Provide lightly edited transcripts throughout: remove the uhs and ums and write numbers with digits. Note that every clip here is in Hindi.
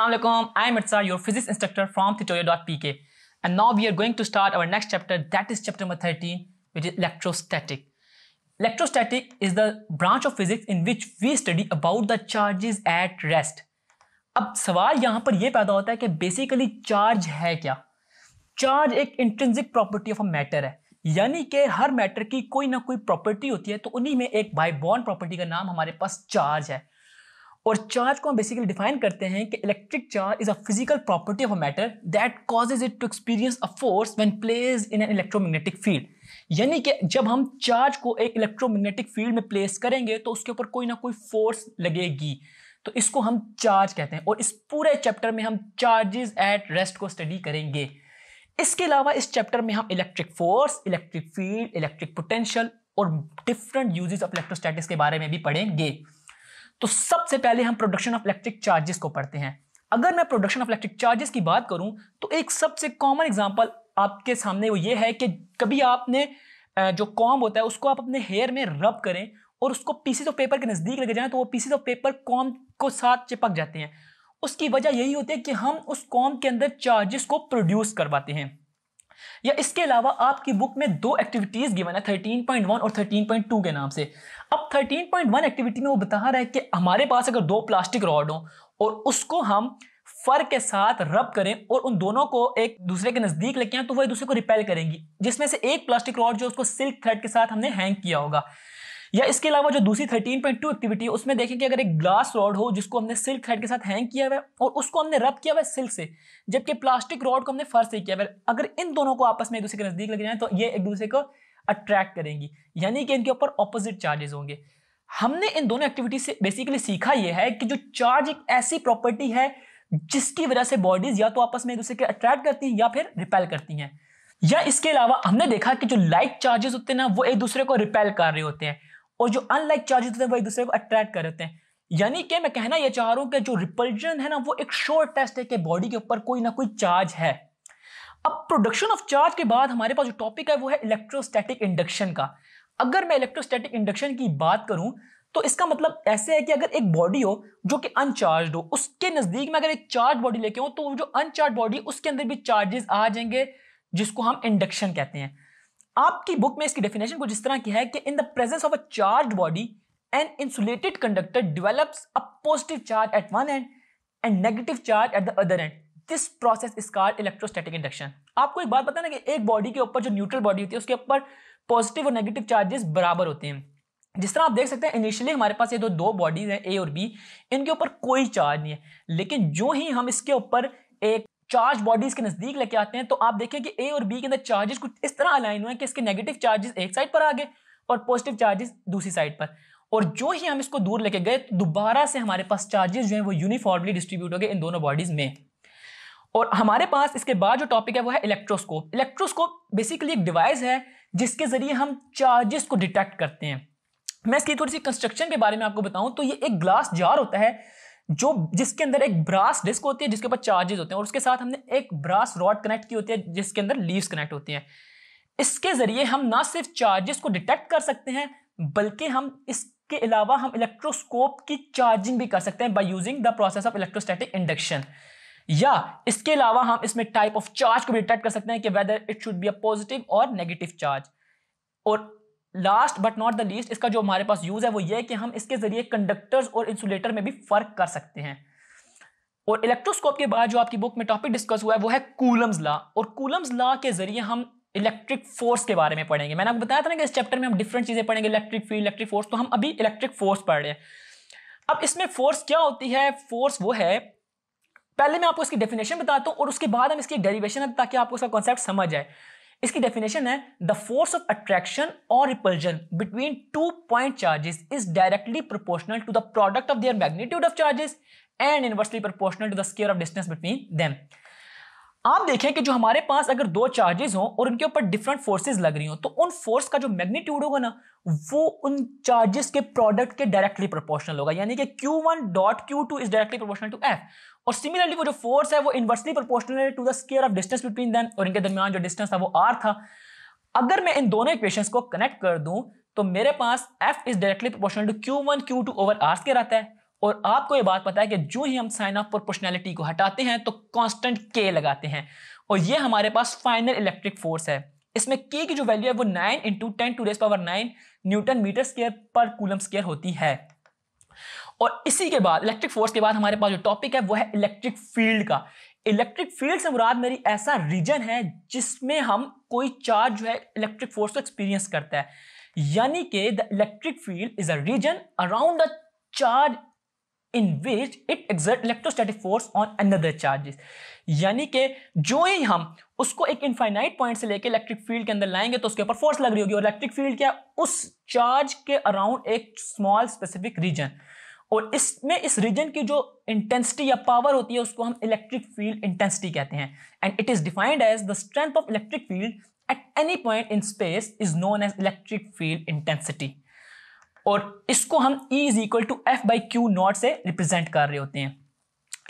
Assalamualaikum, I am Mirza, your physics instructor from tutorial.pk, and now we are going to start our next chapter, that is chapter number 13, which is electrostatic. Electrostatic is the branch of physics in which we study about the charges at rest. अब सवाल यहाँ पर यह पैदा होता है कि बेसिकली चार्ज है क्या। चार्ज एक intrinsic property of a matter है, यानी कि हर मैटर की कोई ना कोई प्रॉपर्टी होती है, तो उन्हीं में एक बाय बॉन्ड प्रॉपर्टी का नाम हमारे पास चार्ज है। और चार्ज को हम बेसिकली डिफाइन करते हैं कि electric charge is a physical property of a matter that causes it to experience a force when placed in an electromagnetic field. यानी कि जब हम चार्ज को एक इलेक्ट्रोमैग्नेटिक फील्ड में प्लेस करेंगे तो उसके ऊपर कोई ना कोई फोर्स लगेगी, तो इसको हम चार्ज कहते हैं। और इस पूरे चैप्टर में हम चार्जेस एट रेस्ट को स्टडी करेंगे। इसके अलावा इस चैप्टर में हम electric force, electric field, electric potential और डिफरेंट यूजेस ऑफ इलेक्ट्रोस्टैटिक्स के बारे में भी पढ़ेंगे। तो सबसे पहले हम प्रोडक्शन ऑफ इलेक्ट्रिक चार्जेस को पढ़ते हैं। अगर मैं प्रोडक्शन ऑफ इलेक्ट्रिक चार्जेस की बात करूं तो एक सबसे कॉमन एग्जांपल आपके सामने वो ये है कि कभी आपने जो कॉम्ब होता है उसको आप अपने हेयर में रब करें और उसको पीसेस ऑफ पेपर के नजदीक लेके जाएं तो वो पीसेस ऑफ पेपर कॉम्ब को साथ चिपक जाते हैं। उसकी वजह यही होती है कि हम उस कॉम्ब के अंदर चार्जेस को प्रोड्यूस करवाते हैं। या इसके अलावा आपकी बुक में दो एक्टिविटीज गिवन है 13.1 और 13.2 के नाम से। अब 13.1 एक्टिविटी में वो बता रहा है कि हमारे पास अगर दो प्लास्टिक रॉड हो और उसको हम फर के साथ रब करें और उन दोनों को एक दूसरे के नजदीक लेके आए तो वो एक दूसरे को रिपेल करेंगी, जिसमें से एक प्लास्टिक रॉड जो उसको सिल्क थ्रेड के साथ हमने हैंग किया होगा। या इसके अलावा जो दूसरी 13.2 एक्टिविटी है उसमें देखें कि अगर एक ग्लास रॉड हो जिसको हमने सिल्क थ्रेड के साथ हैंग किया हुआ है और उसको हमने रब किया हुआ है सिल्क से, जबकि प्लास्टिक रॉड को हमने फर से किया हुआ है, अगर इन दोनों को आपस में एक दूसरे के नजदीक लग जाए तो ये एक दूसरे को अट्रैक्ट करेंगी, यानी कि इनके ऊपर ऑपोजिट चार्जेस होंगे। हमने इन दोनों एक्टिविटी से बेसिकली सीखा यह है कि जो चार्ज एक ऐसी प्रॉपर्टी है जिसकी वजह से बॉडीज या तो आपस में एक दूसरे के अट्रैक्ट करती हैं या फिर रिपेल करती हैं। या इसके अलावा हमने देखा कि जो लाइक चार्जेस होते हैं ना वो एक दूसरे को रिपेल कर रहे होते हैं और जो अनलाइक चार्जेस होते हैं वो एक दूसरे को अट्रैक्ट कर रहे होते हैं। यानी कि मैं कहना यह चाह रहा हूं कि जो रिपल्जन है ना वो एक श्योर टेस्ट है कि बॉडी के ऊपर कोई ना कोई चार्ज है। अब प्रोडक्शन ऑफ चार्ज के बाद हमारे पास जो टॉपिक है वो है इलेक्ट्रोस्टैटिक इंडक्शन का। अगर मैं इलेक्ट्रोस्टैटिक इंडक्शन की बात करूं तो इसका मतलब ऐसे है कि अगर एक बॉडी हो जो कि अनचार्ज्ड हो, उसके नजदीक में अगर एक चार्ज बॉडी लेके हो तो जो अनचार्ज बॉडी उसके अंदर भी चार्जेस आ जाएंगे, जिसको हम इंडक्शन कहते हैं। आपकी बुक में इसकी डेफिनेशन कुछ इस तरह की है कि in the presence of a charged body an insulated conductor develops a positive charge at one end and negative charge at the other end. This process is called electrostatic induction. आपको एक बात पता है ना कि एक बॉडी के ऊपर जो न्यूट्रल बॉडी होती है उसके ऊपर पॉजिटिव और नेगेटिव चार्जेस बराबर होते हैं। जिस तरह आप देख सकते हैं इनिशियली हमारे पास ये दो बॉडीज हैं ए और बी, इनके ऊपर कोई चार्ज नहीं है, लेकिन जो ही हम इसके ऊपर एक चार्ज बॉडीज के नजदीक लेके आते हैं तो आप देखिए कि ए और बी के अंदर चार्जेस कुछ इस तरह अलाइन हुए हैं कि इसके नेगेटिव चार्जेस एक साइड पर आ गए और पॉजिटिव चार्जेस दूसरी साइड पर। और जो ही हम इसको दूर लेके गए तो दोबारा से हमारे पास चार्जेस जो है वो यूनिफॉर्मली डिस्ट्रीब्यूट हो गए इन दोनों बॉडीज में। और हमारे पास इसके बाद जो टॉपिक है वो है इलेक्ट्रोस्कोप। इलेक्ट्रोस्कोप बेसिकली एक डिवाइस है जिसके जरिए हम चार्जेस को डिटेक्ट करते हैं। मैं इसकी थोड़ी सी कंस्ट्रक्शन के बारे में आपको बताऊं तो ये एक ग्लास जार होता है जो जिसके अंदर एक ब्रास डिस्क होती है जिसके ऊपर चार्जेस होते हैं और उसके साथ हमने एक ब्रास रॉड कनेक्ट की होती है जिसके अंदर लीव्स कनेक्ट होती हैं। इसके जरिए हम ना सिर्फ चार्जेस को डिटेक्ट कर सकते हैं बल्कि हम इसके अलावा हम इलेक्ट्रोस्कोप की चार्जिंग भी कर सकते हैं by using the process of electrostatic induction. या इसके अलावा हम इसमें टाइप ऑफ चार्ज को भी डिटेक्ट कर सकते हैं कि whether it should be a positive और नेगेटिव चार्ज। और last but not the least इसका जो हमारे पास यूज है वो ये है कि हम इसके जरिए कंडक्टर्स और इंसुलेटर में भी फर्क कर सकते हैं। और इलेक्ट्रोस्कोप के बाद जो आपकी बुक में टॉपिक डिस्कस हुआ है वो है कूलम्स लॉ। और कूलम्स लॉ के जरिए हम इलेक्ट्रिक फोर्स के बारे में पढ़ेंगे। मैंने आपको बताया था ना कि इस चैप्टर में हम डिफरेंट चीजें पढ़ेंगे, इलेक्ट्रिक फील्ड, इलेक्ट्रिक फोर्स, तो हम अभी इलेक्ट्रिक फोर्स पढ़ रहे हैं। अब इसमें फोर्स क्या होती है? फोर्स वो है, पहले मैं आपको इसकी डेफिनेशन बताता हूं और उसके बाद हम इसकी डेरिवेशन है ताकि आपको इसका कॉन्सेप्ट समझ आए। इसकी डेफिनेशन है द फोर्स ऑफ अट्रैक्शन और repulsion between two point charges is directly proportional to the product of their magnitude of charges and inversely proportional to the square of distance between them. आप देखें कि जो हमारे पास अगर दो चार्जेस हों और उनके ऊपर डिफरेंट फोर्सेस लग रही हो तो उन फोर्स का जो मैग्नीट्यूड होगा ना वो उन चार्जेस के प्रोडक्ट के डायरेक्टली प्रोपोर्शनल होगा, यानी कि Q1 dot Q2 is directly proportional to F। और सिमिलरली वो जो फोर्स है वो इनवर्सली प्रोपोर्शनल है to the square of distance between them, और इनके दरमियान जो डिस्टेंस था वो r था। अगर मैं इन दोनों इक्वेशंस को कनेक्ट कर दूं तो मेरे पास F is directly proportional to Q1 Q2 over r square आता है और आपको ये बात पता है कि जो ही हम साइन ऑफ प्रोपोर्शनैलिटी को हटाते हैं तो कांस्टेंट K लगाते हैं, और ये हमारे पास फाइनल इलेक्ट्रिक फोर्स है। इसमें K की जो वैल्यू है वो 9 × 10⁹ न्यूटन मीटर स्क्वायर पर कूलम स्क्वायर होती है। और इसी के बाद इलेक्ट्रिक फोर्स के बाद हमारे पास जो टॉपिक है वो है इलेक्ट्रिक फील्ड का। इलेक्ट्रिक फील्ड से मुराद मेरी ऐसा रीजन है जिसमें हम कोई चार्ज जो है इलेक्ट्रिक फोर्स को एक्सपीरियंस करता है, यानी कि the electric field is a region around the charge in which it exert electrostatic force on another charges। यानी कि जो ही हम उसको एक इनफाइनाइट पॉइंट से लेके इलेक्ट्रिक फील्ड के अंदर लाएंगे तो उसके ऊपर फोर्स लग रही होगी, और इलेक्ट्रिक फील्ड क्या, उस चार्ज के अराउंड एक स्मॉल स्पेसिफिक रीजन, और इसमें इस रीजन की जो इंटेंसिटी या पावर होती है उसको हम इलेक्ट्रिक फील्ड इंटेंसिटी कहते हैं। And it is defined as the strength of electric field at any point in space is known as electric field intensity, और इसको हम E = F/Q0 से रिप्रेजेंट कर रहे होते हैं।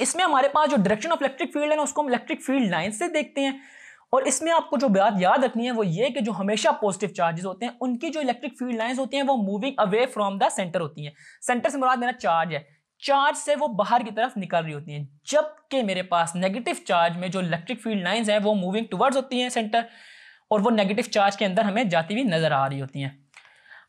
इसमें हमारे पास जो डायरेक्शन ऑफ इलेक्ट्रिक फील्ड है ना उसको हम इलेक्ट्रिक फील्ड लाइन से देखते हैं, और इसमें आपको जो बात याद रखनी है वो ये कि जो हमेशा पॉजिटिव चार्जेस होते हैं उनकी जो इलेक्ट्रिक फील्ड लाइंस होती हैं वो moving away from the centre होती हैं। सेंटर से मुराद मेरा चार्ज है, चार्ज से वो बाहर की तरफ निकल रही होती हैं, जबकि मेरे पास नेगेटिव चार्ज में जो इलेक्ट्रिक फील्ड लाइंस हैं वो मूविंग टुवर्ड्स होती हैं सेंटर, और वो नेगेटिव चार्ज के अंदर हमें जाती हुई नजर आ रही होती हैं।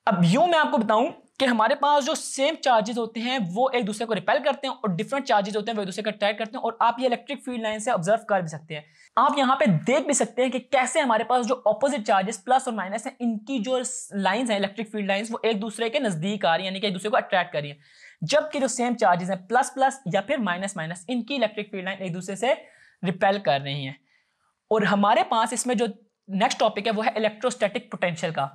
अब यूं मैं आपको बताऊं कि हमारे पास जो सेम चार्जेस होते हैं वो एक दूसरे को रिपेल करते हैं, और डिफरेंट चार्जेस होते हैं वो एक दूसरे को अट्रैक्ट करते हैं, और आप ये इलेक्ट्रिक फील्ड लाइन से ऑब्जर्व कर भी सकते हैं। आप यहाँ पे देख भी सकते हैं कि कैसे हमारे पास जो ऑपोजिट चार्जेस प्लस और माइनस हैं इनकी जो लाइंस हैं इलेक्ट्रिक फील्ड लाइंस वो एक दूसरे के नजदीक आ रही है, यानी कि एक दूसरे को अट्रैक्ट कर रही है, जबकि जो सेम चार्जेस हैं प्लस प्लस या फिर माइनस माइनस इनकी इलेक्ट्रिक फील्ड लाइन एक दूसरे से रिपेल कर रही हैं। और हमारे पास इसमें जो नेक्स्ट टॉपिक है वो है इलेक्ट्रोस्टैटिक पोटेंशियल का।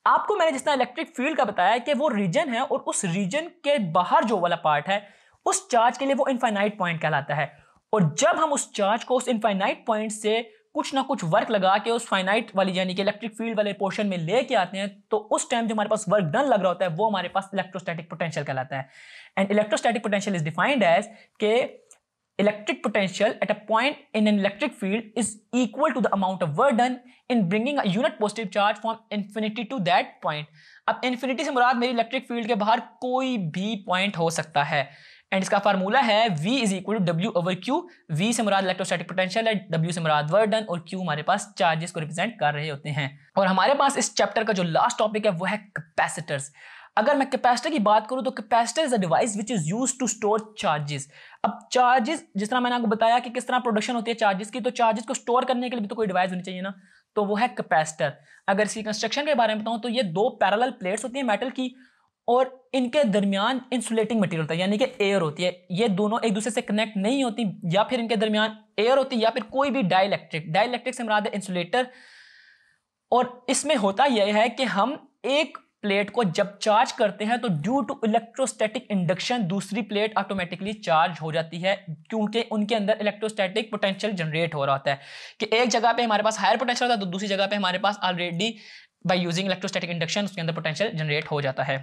आपको मैंने जिस तरह इलेक्ट्रिक फील्ड का बताया कि वो रीजन है और उस रीजन के बाहर जो वाला पार्ट है उस चार्ज के लिए वो इनफाइनाइट पॉइंट कहलाता है, और जब हम उस चार्ज को उस इनफाइनाइट पॉइंट से कुछ ना कुछ वर्क लगा के उस फाइनाइट वाली यानी कि इलेक्ट्रिक फील्ड वाले पोर्शन में लेके आते हैं तो उस टाइम जो हमारे पास वर्क डन लग रहा होता है वो हमारे पास इलेक्ट्रोस्टैटिक पोटेंशियल कहलाता है। And electrostatic potential is defined as के electric potential at a point in an electric field is equal to the amount of work done in bringing a unit positive charge from infinity to that point। अब infinity से मुराद मेरी इलेक्ट्रिक फील्ड के बाहर कोई भी पॉइंट हो सकता है, एंड इसका फार्मूला है V = W/Q। V से मुराद इलेक्ट्रोस्टैटिक पोटेंशियल है, W से मुराद वर्क डन, और Q हमारे पास चार्जेस को रिप्रेजेंट कर रहे होते हैं। और हमारे पास इस चैप्टर का जो लास्ट टॉपिक है वो है कैपेसिटर्स। अगर मैं कैपेसिटर की बात करूं तो capacitor is a device which is used to store charges. अब चार्जेस जिस तरह मैंने आपको बताया कि किस तरह प्रोडक्शन होती है चार्जेस की, तो चार्जेस को स्टोर करने के लिए भी तो कोई डिवाइस होनी चाहिए ना, तो वो है कैपेसिटर। अगर इसकी कंस्ट्रक्शन के बारे में बताऊं तो ये दो पैरेलल प्लेट्स होती हैं मेटल की, और इनके दरमियान इंसुलेटिंग मटेरियल होता है यानी कि एयर होती है। ये दोनों एक दूसरे से कनेक्ट नहीं होती, या फिर इनके दरमियान एयर होती है या फिर कोई भी डाइलेक्ट्रिक से मुराद है इंसुलेटर। और इसमें होता यह है कि हम एक प्लेट को जब चार्ज करते हैं तो ड्यू टू इलेक्ट्रोस्टैटिक इंडक्शन दूसरी प्लेट ऑटोमेटिकली चार्ज हो जाती है, क्योंकि उनके अंदर इलेक्ट्रोस्टैटिक पोटेंशियल जनरेट हो रहा होता है कि एक जगह पे हमारे पास हायर पोटेंशियल होता है तो दूसरी जगह पे हमारे पास already by using electrostatic induction उसके अंदर पोटेंशियल जनरेट हो जाता है।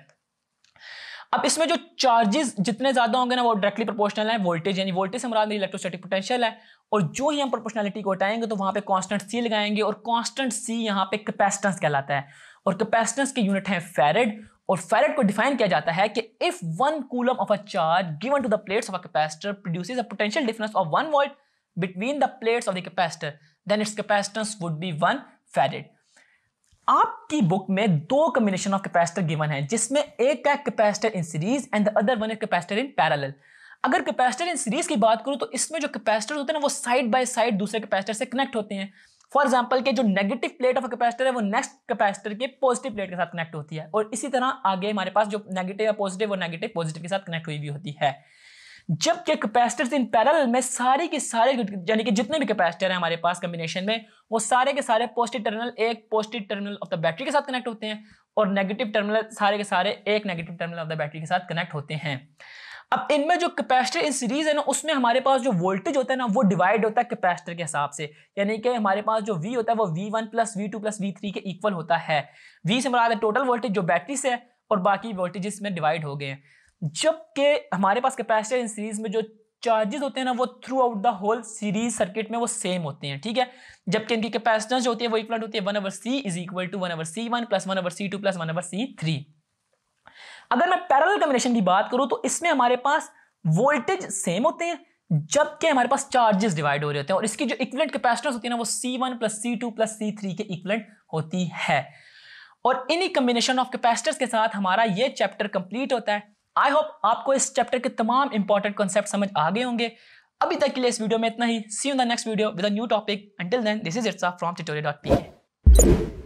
अब इसमें जो चार्जेस जितने ज्यादा होंगे ना वो डायरेक्टली प्रोपोर्शनल है वोल्टेज, यानी वोल्टेज से मुराद इलेक्ट्रोस्टैटिक पोटेंशियल है, और जो ही हम प्रोपोर्शनलिटी को हटाएंगे तो वहां पे कांस्टेंट C लगाएंगे, और कांस्टेंट C यहाँ पे कैपेसिटेंस कहलाता है, और कैपेसिटेंस की यूनिट है फैरेड। और फैरेड को डिफाइन किया जाता है कि if 1 coulomb of a charge given to the plates of a capacitor produces a potential difference of 1 volt between the plates of the capacitor then its capacitance would be 1 farad. आपकी बुक में दो कॉम्बिनेशन ऑफ कैपेसिटर गिवन है, जिसमें एक का capacitor in series and the other one is capacitor in parallel. अगर कैपेसिटर इन सीरीज की बात करूं तो इसमें जो कैपेसिटर होते हैं ना वो साइड बाय साइड दूसरे कैपेसिटर से कनेक्ट होते हैं। फॉर एग्जांपल के जो नेगेटिव प्लेट ऑफ कैपेसिटर है वो नेक्स्ट कैपेसिटर के पॉजिटिव प्लेट के साथ कनेक्ट होती है, और इसी तरह आगे हमारे पास जो नेगेटिव या पॉजिटिव वो नेगेटिव पॉजिटिव के साथ कनेक्ट हुई भी होती है। जबकि कैपेसिटर्स इन पैरेलल में सारे के सारे यानी कि जितने भी कैपेसिटर हैं हमारे पास कॉम्बिनेशन में वो सारे के सारे पॉजिटिव टर्मिनल एक positive terminal of the battery के साथ कनेक्ट होते हैं, और नेगेटिव टर्मिनल सारे के सारे एक negative terminal of the battery के साथ कनेक्ट होते हैं। अब इनमें जो कैपेसिटर इन सीरीज है ना उसमें हमारे पास जो वोल्टेज होता है ना वो डिवाइड होता है कैपेसिटर के हिसाब से, यानी कि हमारे पास जो V होता है वो V1 + V2 + V3 के इक्वल होता है। V से मुराद है टोटल वोल्टेज जो बैटरी से है, और बाकी वोल्टेजेस में डिवाइड हो गए हैं। जबकि हमारे पास कैपेसिटर इन सीरीज में जो चार्जेस होते हैं ना वो throughout the whole series circuit में वो सेम होते हैं, ठीक है। जबकि इनकी कैपेसिटेंस जो होती है वो इक्वल होती है 1/C = 1/C1 + 1/C2 + 1/C3। अगर मैं पैरेलल कॉम्बिनेशन की बात करूं तो इसमें हमारे पास वोल्टेज सेम होते हैं जबकि हमारे पास चार्जेस डिवाइड हो रहे होते हैं, और इसकी जो इक्विवेलेंट कैपेसिटेंस होती है ना वो C1 + C2 + C3 के इक्विवेलेंट होती है। और इन्हीं कॉम्बिनेशन ऑफ कैपेसिटर्स के साथ हमारा ये चैप्टर कंप्लीट होता है। आई होप आपको इस चैप्टर के तमाम इंपॉर्टेंट कॉन्सेप्ट समझ आ गए होंगे। अभी तक के लिए इस वीडियो में इतना ही। See you in the next video with a new topic. Until then, this is इट्सा फ्रॉम tutorial.pk।